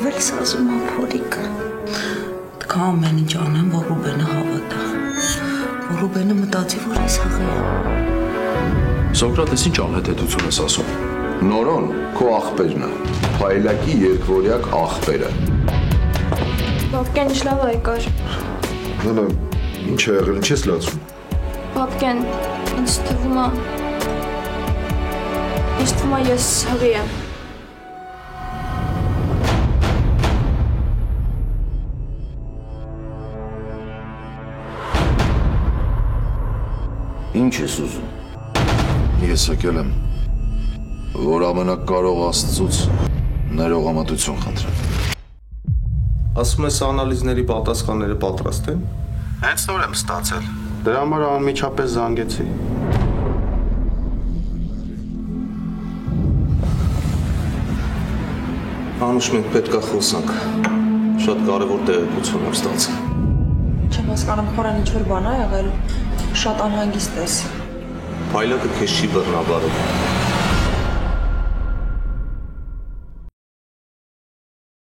Ով էլ սազում է փորիկը։ Դքա ամեն ինչ անեմ, որ Ռուբենը հավատա։ Որ Ռուբենը մտածի, որ ես հղի եմ։ Սոկրատես ինչ անհետեցություն ես ասում։ Նորոն քո աղբերն է, Փայլակի երկվորյակ աղբերը։ Բաբկեն ինչ լավ եկար։ Հələ ինչ է եղել, ինչ ես լացում։ Բաբկեն, ինձ թվում է ես հղի եմ։ Ինչ ես ուզում։ Ես եկել եմ, որ ամենակարող Աստծուց ներողամտություն խնդրեմ։ Ասում ես անալիզների պատասխանները պատրաստ են։ Հենց նոր եմ ստացել։ Դրա համար անմիջապես զանգեցի։ Անուշ, մենք պետք է խոսանք։ Շատ կարևոր տեղեկություն եմ ստացել։ Չեմ հասկանում, խորան ինչ-որ բան ա եղել, շատ անհանգիստ ես։ Փայլակը քեզ չի բռնաբարել։